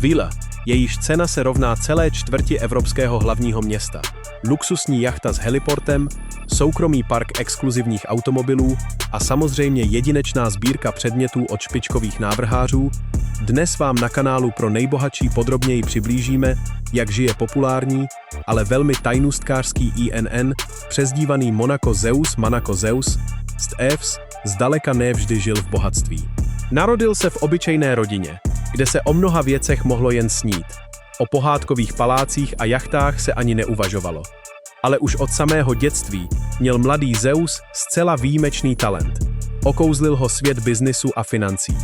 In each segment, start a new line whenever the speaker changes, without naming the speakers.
Villa, jejíž cena se rovná celé čtvrti evropského hlavního města. Luxusní jachta s heliportem, soukromý park exkluzivních automobilů a samozřejmě jedinečná sbírka předmětů od špičkových návrhářů. Dnes vám na kanálu Pro nejbohatší podrobněji přiblížíme, jak žije populární, ale velmi tajnůstkářský INN, přezdívaný Monaco Zeus, Stevs, zdaleka nevždy žil v bohatství. Narodil se v obyčejné rodině, kde se o mnoha věcech mohlo jen snít. O pohádkových palácích a jachtách se ani neuvažovalo. Ale už od samého dětství měl mladý Zeus zcela výjimečný talent. Okouzlil ho svět biznisu a financí.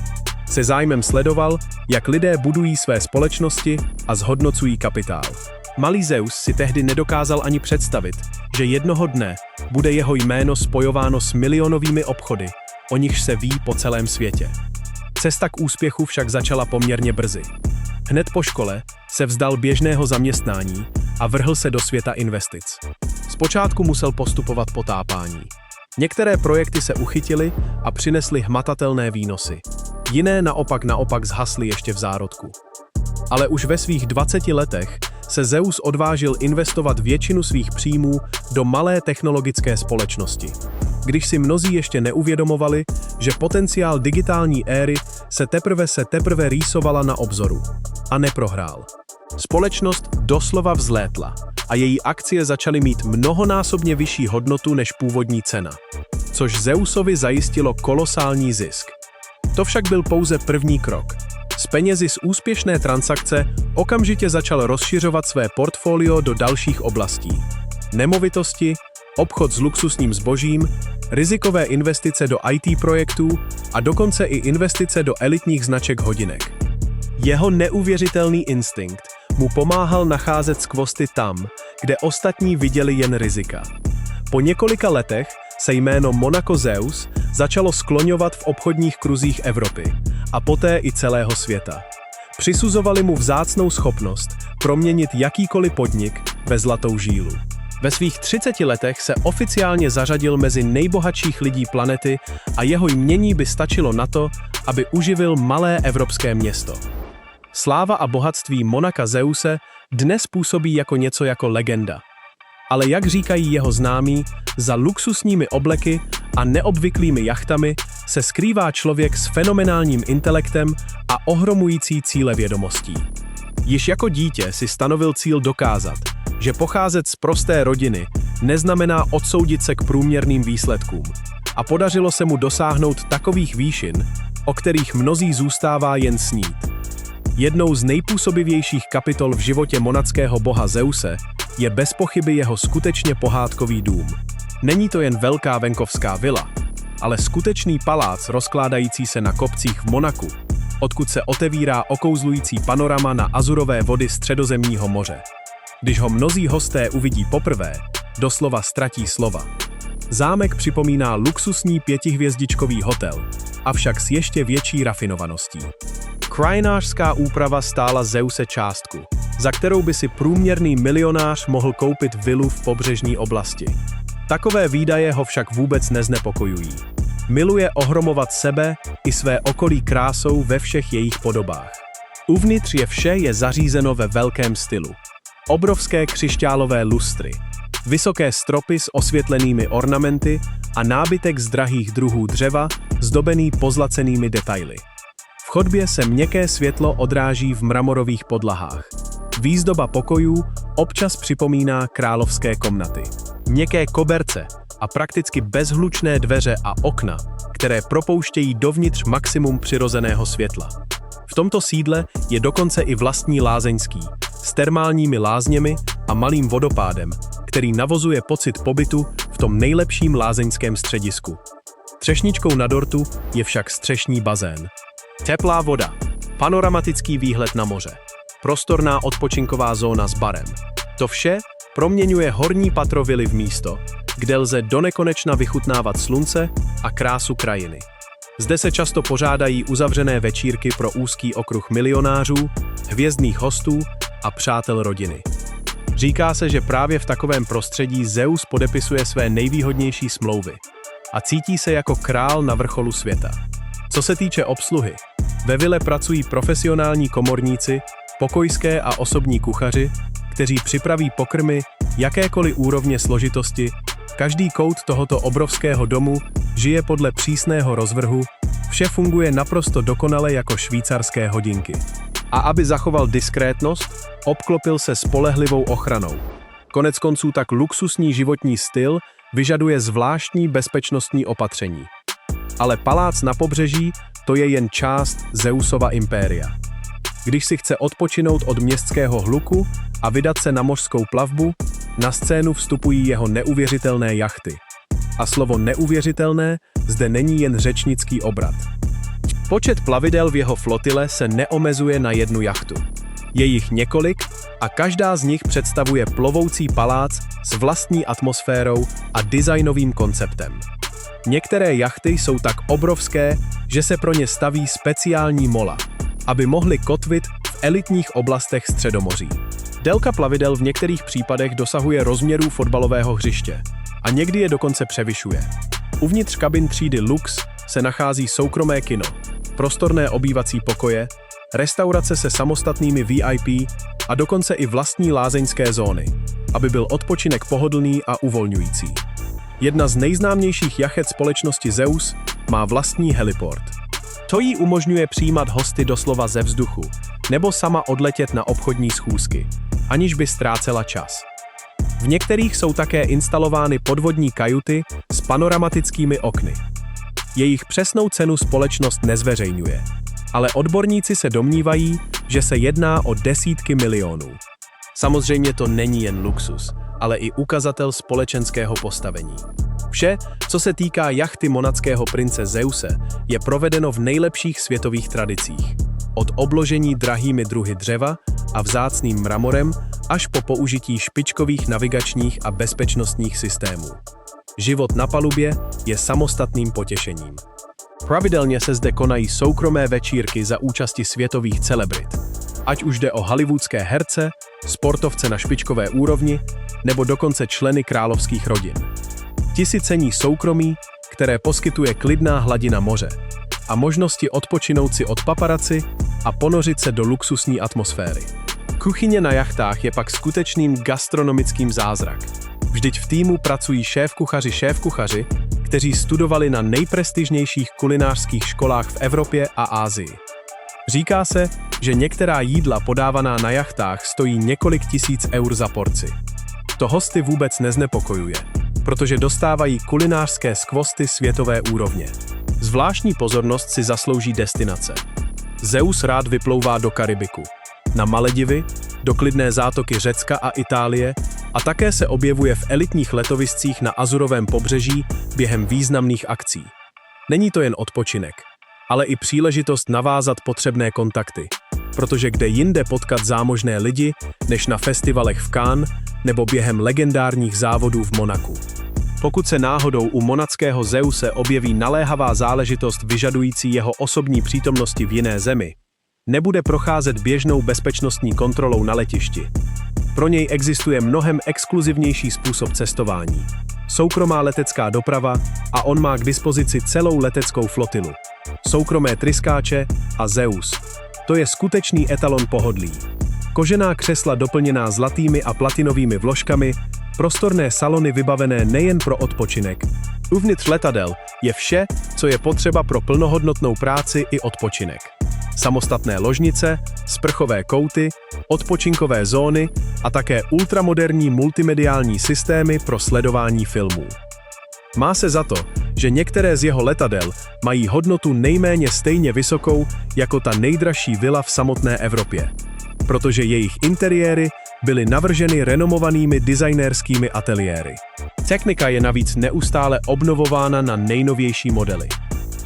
Se zájmem sledoval, jak lidé budují své společnosti a zhodnocují kapitál. Malý Zeus si tehdy nedokázal ani představit, že jednoho dne bude jeho jméno spojováno s milionovými obchody, o nichž se ví po celém světě. Cesta k úspěchu však začala poměrně brzy. Hned po škole se vzdal běžného zaměstnání a vrhl se do světa investic. Zpočátku musel postupovat po tápání. Některé projekty se uchytily a přinesly hmatatelné výnosy. Jiné naopak zhasly ještě v zárodku. Ale už ve svých 20 letech se Zeus odvážil investovat většinu svých příjmů do malé technologické společnosti. Když si mnozí ještě neuvědomovali, že potenciál digitální éry se teprve rýsovala na obzoru. A neprohrál. Společnost doslova vzlétla a její akcie začaly mít mnohonásobně vyšší hodnotu než původní cena, což Zeusovi zajistilo kolosální zisk. To však byl pouze první krok. S penězi z úspěšné transakce okamžitě začal rozšiřovat své portfolio do dalších oblastí. Nemovitosti, obchod s luxusním zbožím, rizikové investice do IT projektů a dokonce i investice do elitních značek hodinek. Jeho neuvěřitelný instinkt mu pomáhal nacházet skvosty tam, kde ostatní viděli jen rizika. Po několika letech se jméno Monaco Zeus začalo skloňovat v obchodních kruzích Evropy a poté i celého světa. Přisuzovali mu vzácnou schopnost proměnit jakýkoliv podnik ve zlatou žílu. Ve svých 30 letech se oficiálně zařadil mezi nejbohatších lidí planety a jeho jmění by stačilo na to, aby uživil malé evropské město. Sláva a bohatství Monaca Zeuse dnes působí jako něco jako legenda. Ale jak říkají jeho známí, za luxusními obleky a neobvyklými jachtami se skrývá člověk s fenomenálním intelektem a ohromující cílevědomostí. Již jako dítě si stanovil cíl dokázat, že pocházet z prosté rodiny neznamená odsoudit se k průměrným výsledkům. A podařilo se mu dosáhnout takových výšin, o kterých mnozí zůstává jen snít. Jednou z nejpůsobivějších kapitol v životě monackého boha Zeuse je bez pochyby jeho skutečně pohádkový dům. Není to jen velká venkovská vila, ale skutečný palác rozkládající se na kopcích v Monaku, odkud se otevírá okouzlující panorama na azurové vody Středozemního moře. Když ho mnozí hosté uvidí poprvé, doslova ztratí slova. Zámek připomíná luxusní 5hvězdičkový hotel, avšak s ještě větší rafinovaností. Krajinářská úprava stála Zeuse částku, za kterou by si průměrný milionář mohl koupit vilu v pobřežní oblasti. Takové výdaje ho však vůbec neznepokojují. Miluje ohromovat sebe i své okolí krásou ve všech jejich podobách. Uvnitř je zařízeno ve velkém stylu. Obrovské křišťálové lustry, vysoké stropy s osvětlenými ornamenty a nábytek z drahých druhů dřeva, zdobený pozlacenými detaily. V chodbě se měkké světlo odráží v mramorových podlahách. Výzdoba pokojů občas připomíná královské komnaty. Měkké koberce a prakticky bezhlučné dveře a okna, které propouštějí dovnitř maximum přirozeného světla. V tomto sídle je dokonce i vlastní lázeňský, s termálními lázněmi a malým vodopádem, který navozuje pocit pobytu v tom nejlepším lázeňském středisku. Třešničkou na dortu je však střešní bazén. Teplá voda, panoramatický výhled na moře, prostorná odpočinková zóna s barem. To vše proměňuje horní patro vily v místo, kde lze donekonečna vychutnávat slunce a krásu krajiny. Zde se často pořádají uzavřené večírky pro úzký okruh milionářů, hvězdných hostů a přátel rodiny. Říká se, že právě v takovém prostředí Zeus podepisuje své nejvýhodnější smlouvy a cítí se jako král na vrcholu světa. Co se týče obsluhy, ve vile pracují profesionální komorníci, pokojské a osobní kuchaři, kteří připraví pokrmy jakékoliv úrovně složitosti. Každý kout tohoto obrovského domu žije podle přísného rozvrhu, vše funguje naprosto dokonale jako švýcarské hodinky. A aby zachoval diskrétnost, obklopil se spolehlivou ochranou. Koneckonců tak luxusní životní styl vyžaduje zvláštní bezpečnostní opatření. Ale palác na pobřeží, to je jen část Zeusova impéria. Když si chce odpočinout od městského hluku a vydat se na mořskou plavbu, na scénu vstupují jeho neuvěřitelné jachty. A slovo neuvěřitelné zde není jen řečnický obrat. Počet plavidel v jeho flotile se neomezuje na jednu jachtu. Je jich několik a každá z nich představuje plovoucí palác s vlastní atmosférou a designovým konceptem. Některé jachty jsou tak obrovské, že se pro ně staví speciální mola, aby mohly kotvit v elitních oblastech Středomoří. Délka plavidel v některých případech dosahuje rozměrů fotbalového hřiště a někdy je dokonce převyšuje. Uvnitř kabin třídy Lux se nachází soukromé kino, prostorné obývací pokoje, restaurace se samostatnými VIP a dokonce i vlastní lázeňské zóny, aby byl odpočinek pohodlný a uvolňující. Jedna z nejznámějších jachet společnosti Zeus má vlastní heliport. To jí umožňuje přijímat hosty doslova ze vzduchu, nebo sama odletět na obchodní schůzky, aniž by ztrácela čas. V některých jsou také instalovány podvodní kajuty s panoramatickými okny. Jejich přesnou cenu společnost nezveřejňuje, ale odborníci se domnívají, že se jedná o desítky milionů. Samozřejmě to není jen luxus, ale i ukazatel společenského postavení. Vše, co se týká jachty monadského prince Zeuse, je provedeno v nejlepších světových tradicích. Od obložení drahými druhy dřeva a vzácným mramorem až po použití špičkových navigačních a bezpečnostních systémů. Život na palubě je samostatným potěšením. Pravidelně se zde konají soukromé večírky za účasti světových celebrit, ať už jde o hollywoodské herce, sportovce na špičkové úrovni, nebo dokonce členy královských rodin. Ti si cení soukromí, které poskytuje klidná hladina moře a možnosti odpočinout si od paparaci a ponořit se do luxusní atmosféry. Kuchyně na jachtách je pak skutečným gastronomickým zázrak. Vždyť v týmu pracují šéfkuchaři, kteří studovali na nejprestižnějších kulinářských školách v Evropě a Asii. Říká se, že některá jídla podávaná na jachtách stojí několik tisíc eur za porci. To hosty vůbec neznepokojuje, protože dostávají kulinářské skvosty světové úrovně. Zvláštní pozornost si zaslouží destinace. Zeus rád vyplouvá do Karibiku, na Maledivy, do klidné zátoky Řecka a Itálie a také se objevuje v elitních letoviscích na Azurovém pobřeží během významných akcí. Není to jen odpočinek, ale i příležitost navázat potřebné kontakty, protože kde jinde potkat zámožné lidi, než na festivalech v Cannes nebo během legendárních závodů v Monaku. Pokud se náhodou u monadského Zeuse objeví naléhavá záležitost vyžadující jeho osobní přítomnosti v jiné zemi, nebude procházet běžnou bezpečnostní kontrolou na letišti. Pro něj existuje mnohem exkluzivnější způsob cestování. Soukromá letecká doprava a on má k dispozici celou leteckou flotilu. Soukromé tryskáče a Zeus. To je skutečný etalon pohodlí. Kožená křesla doplněná zlatými a platinovými vložkami, prostorné salony vybavené nejen pro odpočinek. Uvnitř letadel je vše, co je potřeba pro plnohodnotnou práci i odpočinek. Samostatné ložnice, sprchové kouty, odpočinkové zóny a také ultramoderní multimediální systémy pro sledování filmů. Má se za to, že některé z jeho letadel mají hodnotu nejméně stejně vysokou jako ta nejdražší vila v samotné Evropě, protože jejich interiéry byly navrženy renomovanými designérskými ateliéry. Technika je navíc neustále obnovována na nejnovější modely.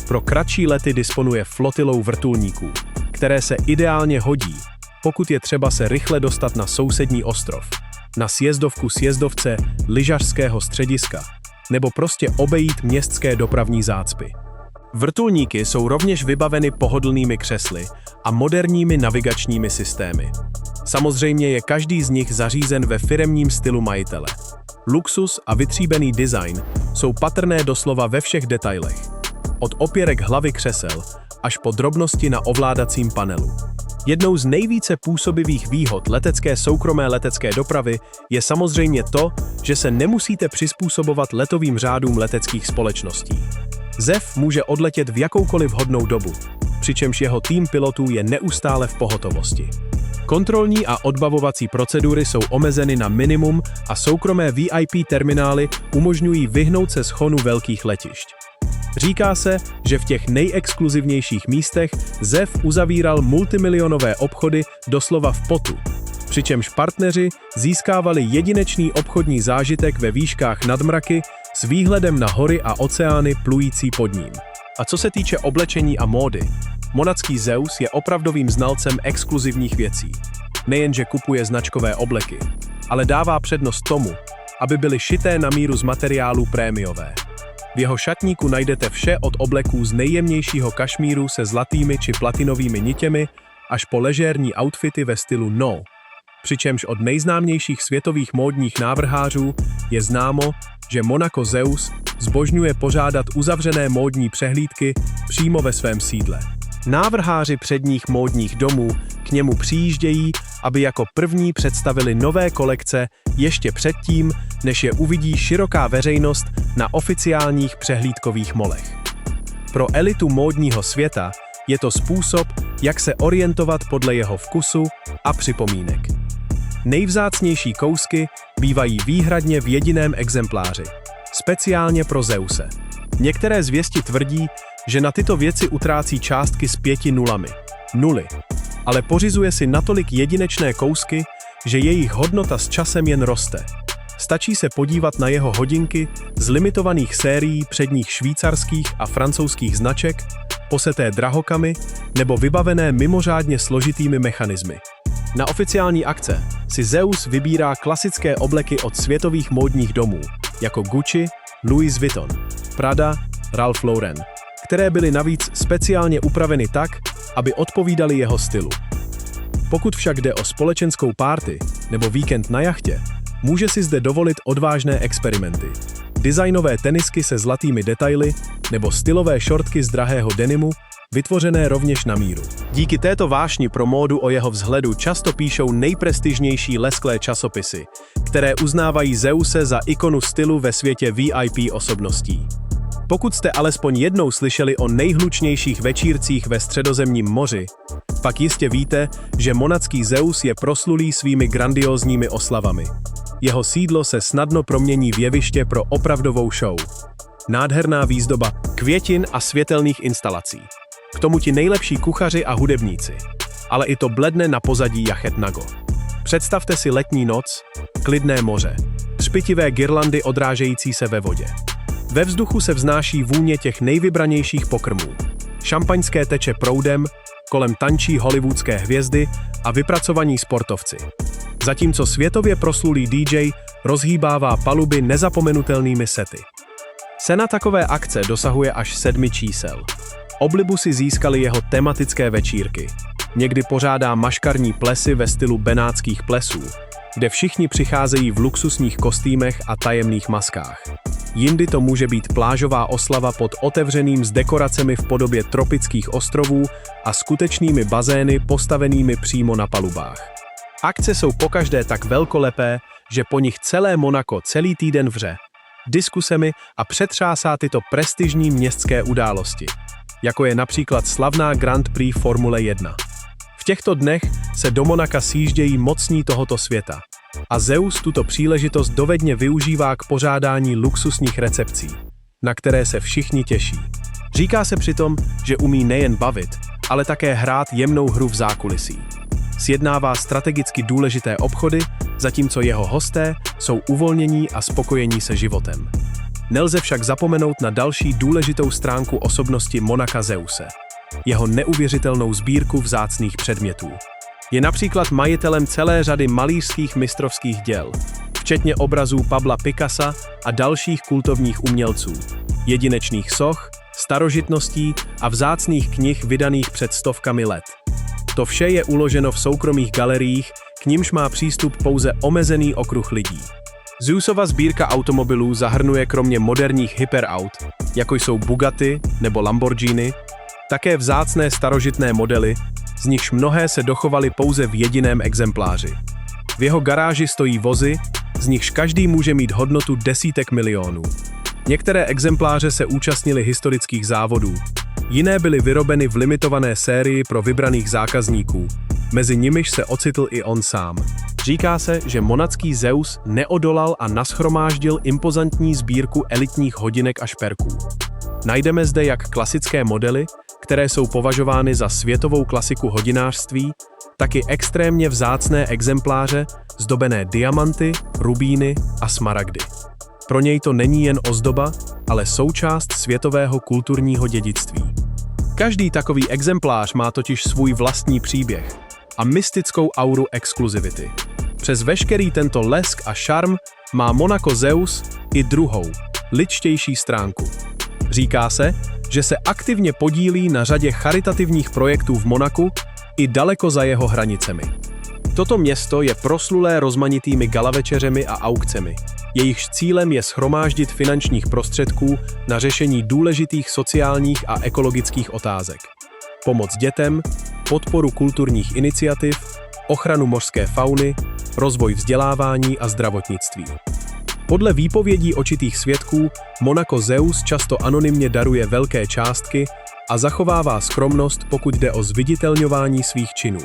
Pro kratší lety disponuje flotilou vrtulníků, které se ideálně hodí, pokud je třeba se rychle dostat na sousední ostrov, na sjezdovku sjezdovce lyžařského střediska, nebo prostě obejít městské dopravní zácpy. Vrtulníky jsou rovněž vybaveny pohodlnými křesly a moderními navigačními systémy. Samozřejmě je každý z nich zařízen ve firemním stylu majitele. Luxus a vytříbený design jsou patrné doslova ve všech detailech. Od opěrek hlavy křesel až po drobnosti na ovládacím panelu. Jednou z nejvíce působivých výhod letecké soukromé letecké dopravy je samozřejmě to, že se nemusíte přizpůsobovat letovým řádům leteckých společností. Zev může odletět v jakoukoliv vhodnou dobu, přičemž jeho tým pilotů je neustále v pohotovosti. Kontrolní a odbavovací procedury jsou omezeny na minimum a soukromé VIP terminály umožňují vyhnout se shonu velkých letišť. Říká se, že v těch nejexkluzivnějších místech Zev uzavíral multimilionové obchody doslova v potu, přičemž partneři získávali jedinečný obchodní zážitek ve výškách nadmraky s výhledem na hory a oceány plující pod ním. A co se týče oblečení a módy, monacký Zeus je opravdovým znalcem exkluzivních věcí. Nejenže kupuje značkové obleky, ale dává přednost tomu, aby byly šité na míru z materiálů prémiové. V jeho šatníku najdete vše od obleků z nejjemnějšího kašmíru se zlatými či platinovými nitěmi až po ležérní outfity ve stylu no. Přičemž od nejznámějších světových módních návrhářů je známo, že Monaco Zeus zbožňuje pořádat uzavřené módní přehlídky přímo ve svém sídle. Návrháři předních módních domů k němu přijíždějí, aby jako první představili nové kolekce ještě předtím, než je uvidí široká veřejnost na oficiálních přehlídkových molech. Pro elitu módního světa je to způsob, jak se orientovat podle jeho vkusu a připomínek. Nejvzácnější kousky bývají výhradně v jediném exempláři, speciálně pro Zeuse. Některé zvěsti tvrdí, že na tyto věci utrácí částky s 5 nulami. Nuly. Ale pořizuje si natolik jedinečné kousky, že jejich hodnota s časem jen roste. Stačí se podívat na jeho hodinky z limitovaných sérií předních švýcarských a francouzských značek, poseté drahokamy nebo vybavené mimořádně složitými mechanismy. Na oficiální akce si Zeus vybírá klasické obleky od světových módních domů, jako Gucci, Louis Vuitton, Prada, Ralph Lauren, které byly navíc speciálně upraveny tak, aby odpovídaly jeho stylu. Pokud však jde o společenskou party nebo víkend na jachtě, může si zde dovolit odvážné experimenty. Designové tenisky se zlatými detaily nebo stylové šortky z drahého denimu, vytvořené rovněž na míru. Díky této vášni pro módu o jeho vzhledu často píšou nejprestižnější lesklé časopisy, které uznávají Zeuse za ikonu stylu ve světě VIP osobností. Pokud jste alespoň jednou slyšeli o nejhlučnějších večírcích ve Středozemním moři, pak jistě víte, že monacký Zeus je proslulý svými grandiózními oslavami. Jeho sídlo se snadno promění v jeviště pro opravdovou show. Nádherná výzdoba květin a světelných instalací. K tomu ti nejlepší kuchaři a hudebníci. Ale i to bledne na pozadí jachet Nago. Představte si letní noc, klidné moře, třpitivé girlandy odrážející se ve vodě. Ve vzduchu se vznáší vůně těch nejvybranějších pokrmů. Šampaňské teče proudem, kolem tančí hollywoodské hvězdy a vypracovaní sportovci. Zatímco světově proslulý DJ rozhýbává paluby nezapomenutelnými sety. Cena takové akce dosahuje až 7 čísel. Oblibu si získaly jeho tematické večírky. Někdy pořádá maškarní plesy ve stylu benátských plesů, kde všichni přicházejí v luxusních kostýmech a tajemných maskách. Jindy to může být plážová oslava pod otevřeným s dekoracemi v podobě tropických ostrovů a skutečnými bazény postavenými přímo na palubách. Akce jsou pokaždé tak velkolepé, že po nich celé Monako celý týden vře diskusemi a přetřásá tyto prestižní městské události, jako je například slavná Grand Prix Formule 1. V těchto dnech se do Monaka sjíždějí mocní tohoto světa a Zeus tuto příležitost dovedně využívá k pořádání luxusních recepcí, na které se všichni těší. Říká se přitom, že umí nejen bavit, ale také hrát jemnou hru v zákulisí. Sjednává strategicky důležité obchody, zatímco jeho hosté jsou uvolnění a spokojení se životem. Nelze však zapomenout na další důležitou stránku osobnosti Monaka Zeuse, jeho neuvěřitelnou sbírku vzácných předmětů. Je například majitelem celé řady malířských mistrovských děl, včetně obrazů Pabla Picassa a dalších kultovních umělců, jedinečných soch, starožitností a vzácných knih vydaných před stovkami let. To vše je uloženo v soukromých galeriích, k nimž má přístup pouze omezený okruh lidí. Zeusova sbírka automobilů zahrnuje kromě moderních hyperaut, jako jsou Bugatti nebo Lamborghini, také vzácné starožitné modely, z nichž mnohé se dochovaly pouze v jediném exempláři. V jeho garáži stojí vozy, z nichž každý může mít hodnotu desítek milionů. Některé exempláře se účastnily historických závodů, jiné byly vyrobeny v limitované sérii pro vybraných zákazníků, mezi nimiž se ocitl i on sám. Říká se, že monacký Zeus neodolal a nashromáždil impozantní sbírku elitních hodinek a šperků. Najdeme zde jak klasické modely, které jsou považovány za světovou klasiku hodinářství, tak i extrémně vzácné exempláře zdobené diamanty, rubíny a smaragdy. Pro něj to není jen ozdoba, ale součást světového kulturního dědictví. Každý takový exemplář má totiž svůj vlastní příběh a mystickou auru exkluzivity. Přes veškerý tento lesk a šarm má Monaco Zeus i druhou, lidštější stránku. Říká se, že se aktivně podílí na řadě charitativních projektů v Monaku i daleko za jeho hranicemi. Toto město je proslulé rozmanitými galavečeřemi a aukcemi. Jejichž cílem je shromáždit finančních prostředků na řešení důležitých sociálních a ekologických otázek. Pomoc dětem, podporu kulturních iniciativ, ochranu mořské fauny, rozvoj vzdělávání a zdravotnictví. Podle výpovědí očitých svědků Monaco Zeus často anonymně daruje velké částky a zachovává skromnost, pokud jde o zviditelňování svých činů.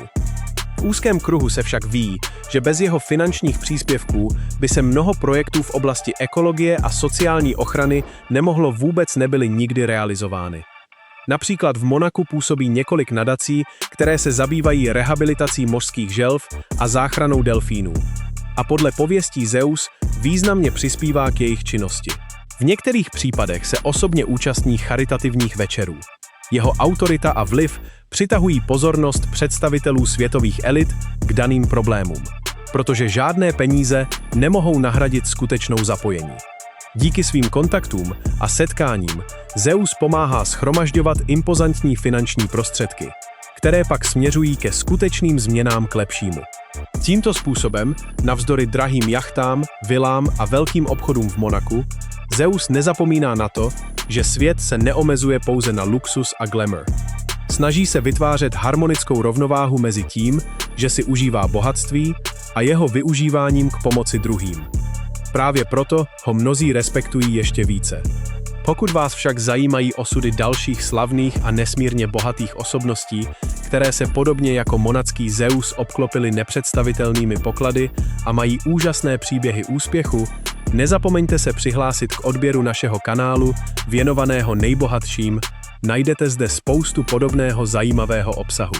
V úzkém kruhu se však ví, že bez jeho finančních příspěvků by se mnoho projektů v oblasti ekologie a sociální ochrany nemohlo vůbec nebyly nikdy realizovány. Například v Monaku působí několik nadací, které se zabývají rehabilitací mořských želv a záchranou delfínů. A podle pověstí Zeus významně přispívá k jejich činnosti. V některých případech se osobně účastní charitativních večerů. Jeho autorita a vliv přitahují pozornost představitelů světových elit k daným problémům, protože žádné peníze nemohou nahradit skutečnou zapojení. Díky svým kontaktům a setkáním Zeus pomáhá shromažďovat impozantní finanční prostředky, které pak směřují ke skutečným změnám k lepšímu. Tímto způsobem, navzdory drahým jachtám, vilám a velkým obchodům v Monaku, Zeus nezapomíná na to, že svět se neomezuje pouze na luxus a glamour. Snaží se vytvářet harmonickou rovnováhu mezi tím, že si užívá bohatství a jeho využíváním k pomoci druhým. Právě proto ho mnozí respektují ještě více. Pokud vás však zajímají osudy dalších slavných a nesmírně bohatých osobností, které se podobně jako monacký Zeus obklopily nepředstavitelnými poklady a mají úžasné příběhy úspěchu, nezapomeňte se přihlásit k odběru našeho kanálu věnovaného nejbohatším, najdete zde spoustu podobného zajímavého obsahu.